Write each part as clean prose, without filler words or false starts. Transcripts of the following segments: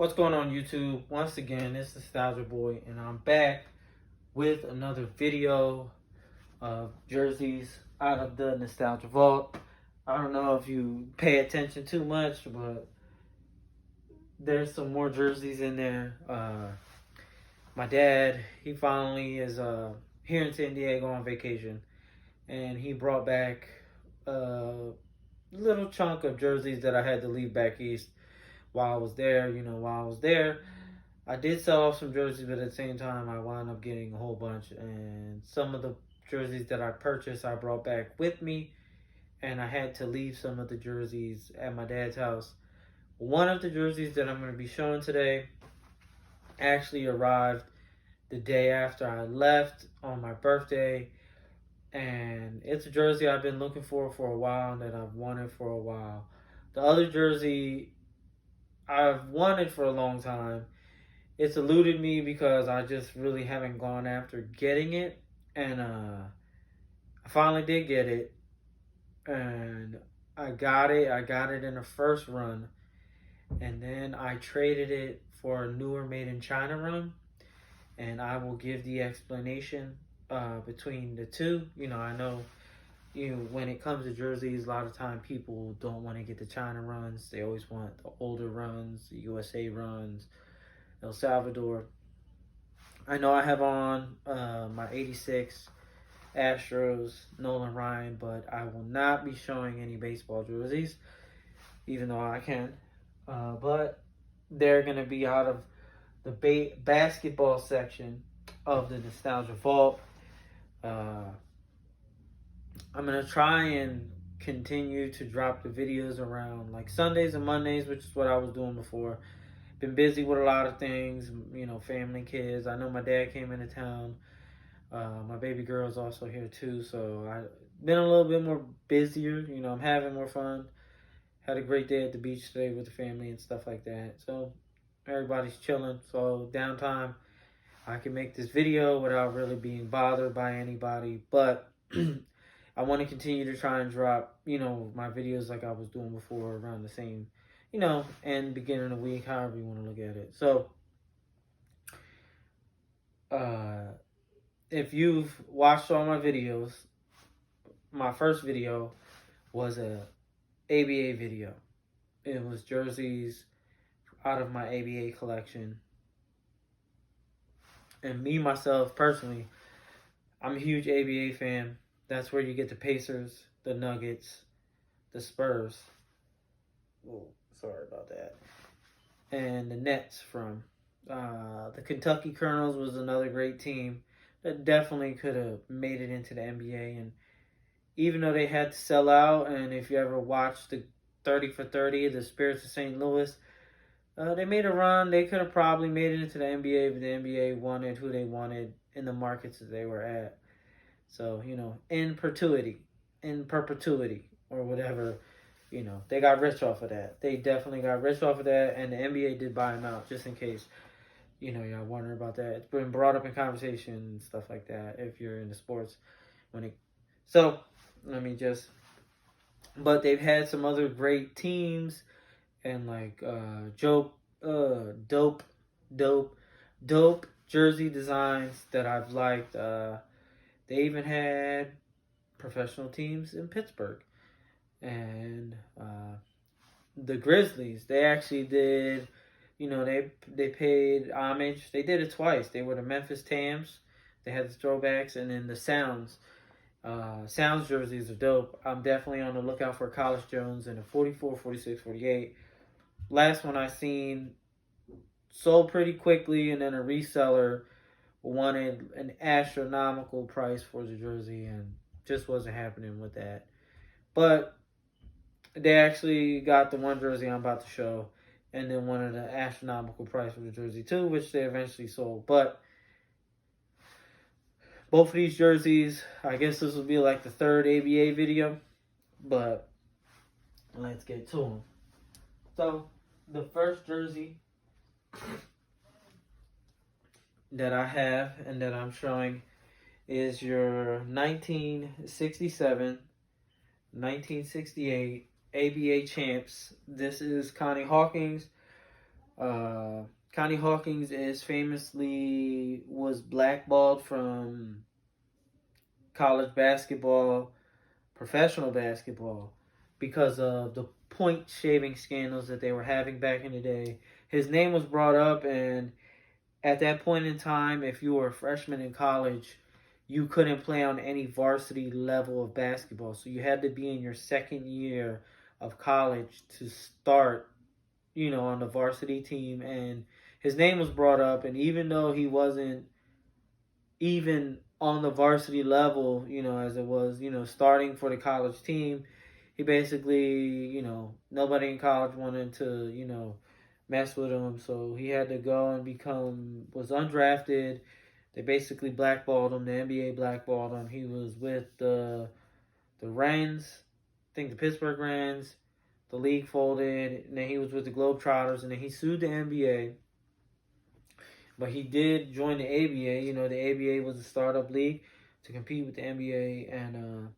What's going on YouTube? Once again, it's Nostalgia Boy, and I'm back with another video of jerseys out of the Nostalgia Vault. I don't know if you pay attention too much, but there's some more jerseys in there. My dad, he finally is here in San Diego on vacation, and he brought back a little chunk of jerseys that I had to leave back east while I was there. I did sell off some jerseys, but at the same time, I wound up getting a whole bunch. And some of the jerseys that I purchased, I brought back with me, and I had to leave some of the jerseys at my dad's house. One of the jerseys that I'm going to be showing today actually arrived the day after I left on my birthday, and it's a jersey I've been looking for a while and that I've wanted for a while. The other jersey I've wanted for a long time. It's eluded me because I just really haven't gone after getting it, and I finally did get it, and I got it in the first run, and then I traded it for a newer made in China run, and I will give the explanation between the two. I know when it comes to jerseys, a lot of time people don't want to get the China runs. They always want the older runs, the USA runs, El Salvador. I know I have on my 86 Astros Nolan Ryan, but I will not be showing any baseball jerseys, even though I can. But they're going to be out of the basketball section of the Nostalgia Vault. I'm going to try and continue to drop the videos around like Sundays and Mondays, which is what I was doing before. Been busy with a lot of things, family, kids. I know my dad came into town. My baby girl's also here too, so I've been a little bit more busier. I'm having more fun. Had a great day at the beach today with the family and stuff like that. So everybody's chilling. So downtime, I can make this video without really being bothered by anybody. But I want to continue to try and drop, my videos like I was doing before around the same, and beginning of the week, however you want to look at it. So, if you've watched all my videos, my first video was a ABA video. It was jerseys out of my ABA collection. And me, myself, personally, I'm a huge ABA fan. That's where you get the Pacers, the Nuggets, the Spurs. Oh, sorry about that. And the Nets from. The Kentucky Colonels was another great team that definitely could have made it into the NBA. And even though they had to sell out, and if you ever watched the 30 for 30, the Spirits of St. Louis, they made a run. They could have probably made it into the NBA, but the NBA wanted who they wanted in the markets that they were at. So, in perpetuity, or whatever, they got rich off of that. They definitely got rich off of that, and the NBA did buy them out, just in case, y'all wondering about that. It's been brought up in conversation and stuff like that, if you're into sports. But they've had some other great teams, and like, dope jersey designs that I've liked. They even had professional teams in Pittsburgh. And the Grizzlies, they actually did, they paid homage. They did it twice. They were the Memphis Tams. They had the throwbacks. And then the Sounds. Sounds jerseys are dope. I'm definitely on the lookout for College Jones in a 44, 46, 48. Last one I seen sold pretty quickly, and then a reseller wanted an astronomical price for the jersey, and just wasn't happening with that. But they actually got the one jersey I'm about to show, and then wanted an astronomical price for the jersey too, which they eventually sold. But both of these jerseys, I guess this will be like the third ABA video, but let's get to them. So the first jersey that I have and that I'm showing is your 1967, 1968 ABA champs. This is Connie Hawkins. Connie Hawkins was blackballed from college basketball, professional basketball, because of the point shaving scandals that they were having back in the day. His name was brought up, and at that point in time, if you were a freshman in college, you couldn't play on any varsity level of basketball. So you had to be in your second year of college to start, on the varsity team. And his name was brought up, and even though he wasn't even on the varsity level, as it was, starting for the college team, he basically, nobody in college wanted to, mess with him. So he had to go and was undrafted. They basically blackballed him. The NBA blackballed him. He was with the Wrens, I think the Pittsburgh Wrens. The league folded, and then he was with the Globetrotters, and then he sued the NBA. But he did join the ABA. The ABA was a startup league to compete with the NBA, and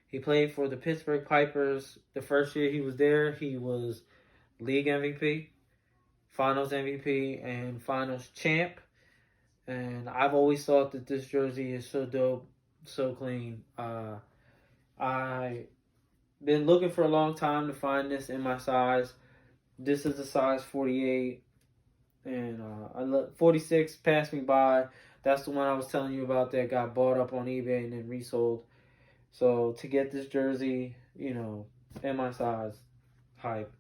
he played for the Pittsburgh Pipers. The first year he was there, he was league MVP, finals MVP, and finals champ. And I've always thought that this jersey is so dope, so clean. I been looking for a long time to find this in my size. This is a size 48. And 46 passed me by. That's the one I was telling you about that got bought up on eBay and then resold. So to get this jersey, in my size, hype.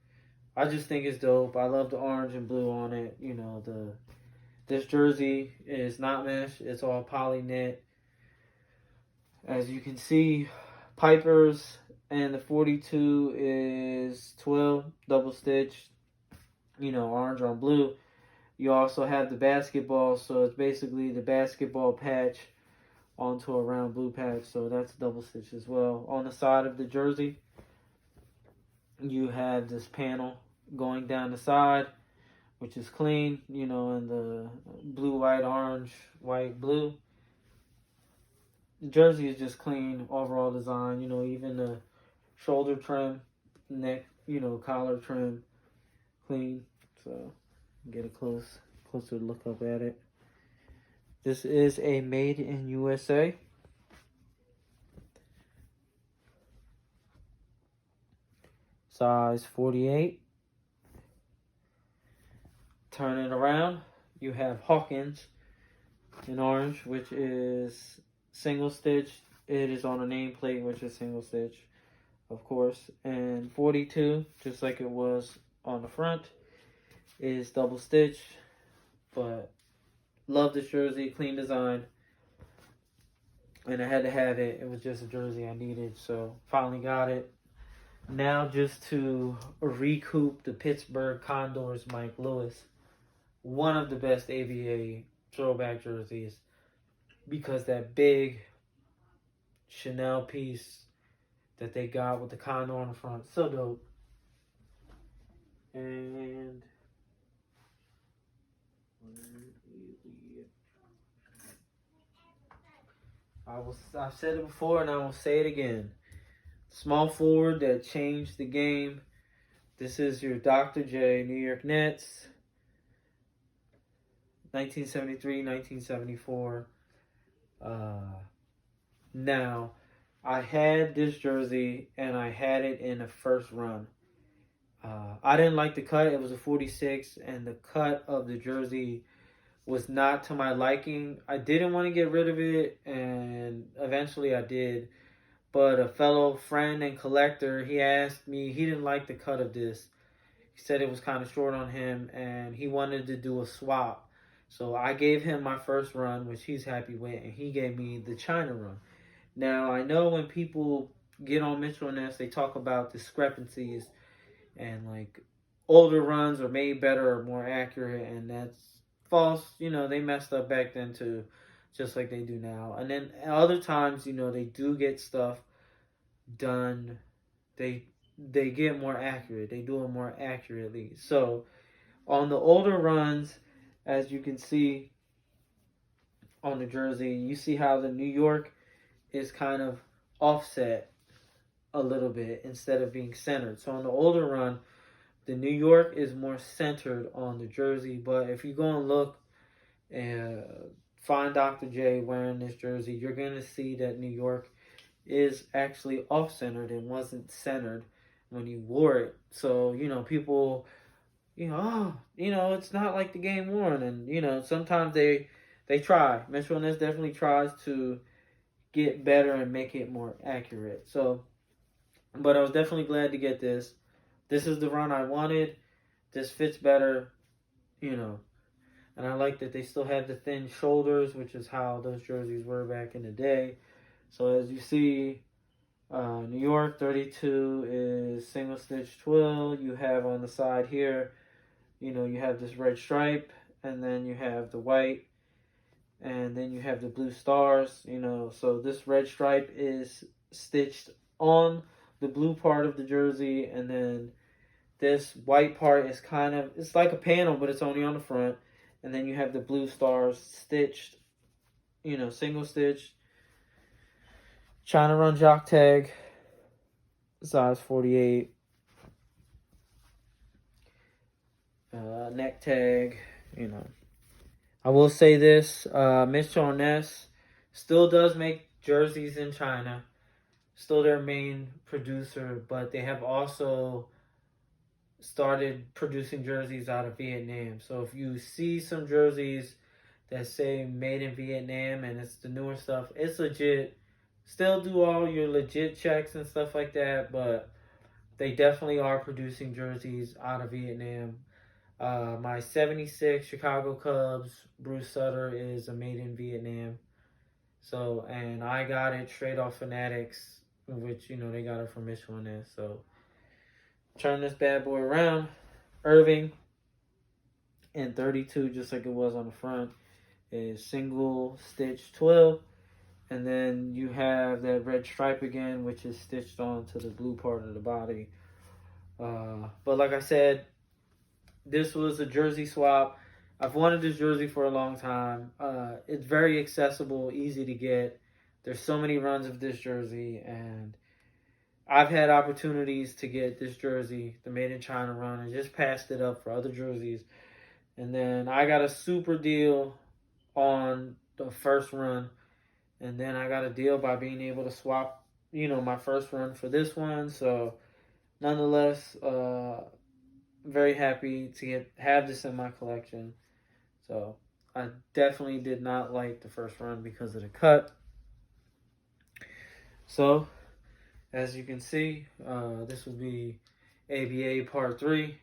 I just think it's dope. I love the orange and blue on it. This jersey is not mesh. It's all poly knit. As you can see, Pipers and the 42 is 12 double stitched. Orange on blue. You also have the basketball, so it's basically the basketball patch onto a round blue patch, so that's double stitch as well. On the side of the jersey, you have this panel going down the side, which is clean, in the blue, white, orange, white, blue. The jersey is just clean, overall design, even the shoulder trim, neck, collar trim, clean, so get a closer look up at it. This is a made in USA. Size 48. Turn it around. You have Hawkins in orange, which is single stitch. It is on a nameplate, which is single stitch, of course. And 42, just like it was on the front, is double stitch. But love this jersey, clean design, and I had to have it. It was just a jersey I needed, so finally got it. Now just to recoup the Pittsburgh Condors Mike Lewis, one of the best ABA throwback jerseys, because that big Chanel piece that they got with the condor on the front, so dope. And I've said it before and I will say it again. Small forward that changed the game. This is your Dr. J, New York Nets, 1973, 1974. Now, I had this jersey and I had it in the first run. I didn't like the cut. It was a 46, and the cut of the jersey was not to my liking. I didn't want to get rid of it, and eventually I did. But a fellow friend and collector, he asked me, he didn't like the cut of this. He said it was kind of short on him, and he wanted to do a swap. So I gave him my first run, which he's happy with, and he gave me the China run. Now, I know when people get on Mitchell and Ness, they talk about discrepancies, and like older runs are made better or more accurate, and that's false. They messed up back then too, just like they do now. And then other times, they do get stuff done. They get more accurate. They do it more accurately. So on the older runs, as you can see on the jersey, you see how the New York is kind of offset a little bit instead of being centered. So on the older run, The New York is more centered on the jersey, but if you go and look and find Dr. J wearing this jersey, you're going to see that New York is actually off-centered and wasn't centered when he wore it. So, people, it's not like the game worn. And, sometimes they try. Mitchell Ness definitely tries to get better and make it more accurate. So, but I was definitely glad to get this. This is the run I wanted. This fits better, And I like that they still have the thin shoulders, which is how those jerseys were back in the day. So as you see, New York 32 is single stitch twill. You have on the side here, you have this red stripe, and then you have the white, and then you have the blue stars, So this red stripe is stitched on the blue part of the jersey, and then this white part is it's like a panel, but it's only on the front. And then you have the blue stars stitched, single stitched. China run jock tag, size 48. Neck tag, I will say this, Mitchell Ness still does make jerseys in China. Still their main producer, but they have also started producing jerseys out of Vietnam. So if you see some jerseys that say made in Vietnam and it's the newer stuff, it's legit. Still do all your legit checks and stuff like that, but they definitely are producing jerseys out of Vietnam. My 76 Chicago Cubs, Bruce Sutter, is a made in Vietnam. So, and I got it straight off Fanatics, which, they got it from Michelin. So, turn this bad boy around. Erving in 32, just like it was on the front, is single stitch twill. And then you have that red stripe again, which is stitched onto the blue part of the body. But like I said, this was a jersey swap. I've wanted this jersey for a long time. It's very accessible, easy to get. There's so many runs of this jersey, and I've had opportunities to get this jersey, the Made in China run, and just passed it up for other jerseys. And then I got a super deal on the first run. And then I got a deal by being able to swap, my first run for this one. So, nonetheless, very happy to have this in my collection. So, I definitely did not like the first run because of the cut. So, as you can see, this will be ABA Part 3.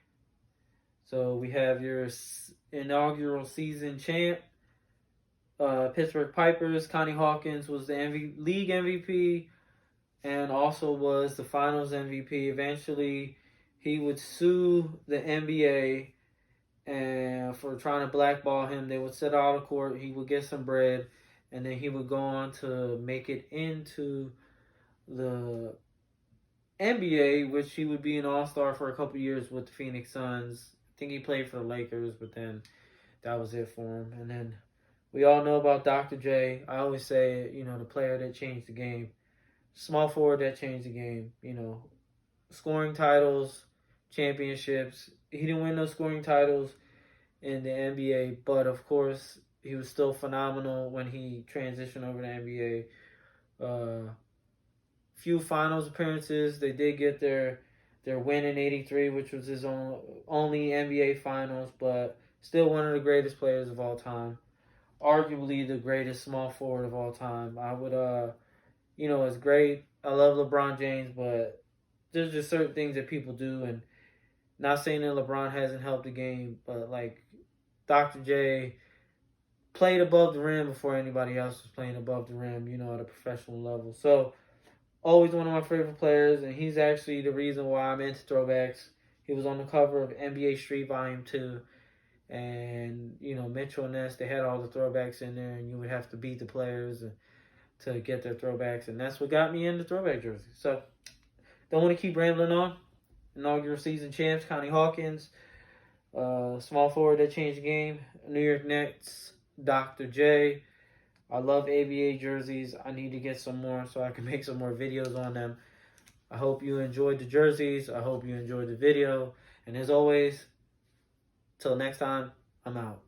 So, we have your inaugural season champ. Pittsburgh Pipers. Connie Hawkins was the league MVP and also was the finals MVP. Eventually, he would sue the NBA and for trying to blackball him. They would set out of court. He would get some bread, and then he would go on to make it into the NBA, which he would be an all-star for a couple years with the Phoenix Suns. I think he played for the Lakers, but then that was it for him. And then we all know about Dr. J. I always say, the player that changed the game. Small forward that changed the game. Scoring titles, championships. He didn't win no scoring titles in the NBA, but of course, he was still phenomenal when he transitioned over to NBA. Few finals appearances. They did get their win in '83, which was his only NBA finals, but still one of the greatest players of all time. Arguably the greatest small forward of all time. I would, it's great. I love LeBron James, but there's just certain things that people do, and not saying that LeBron hasn't helped the game, but like Dr. J played above the rim before anybody else was playing above the rim, at a professional level. So, always one of my favorite players, and he's actually the reason why I'm into throwbacks. He was on the cover of NBA Street Volume 2. And, Mitchell and Ness, they had all the throwbacks in there, and you would have to beat the players to get their throwbacks. And that's what got me into throwback jerseys. So, don't want to keep rambling on. Inaugural season champs, Connie Hawkins. Small forward that changed the game. New York Nets, Dr. J. I love ABA jerseys. I need to get some more so I can make some more videos on them. I hope you enjoyed the jerseys. I hope you enjoyed the video. And as always, till next time, I'm out.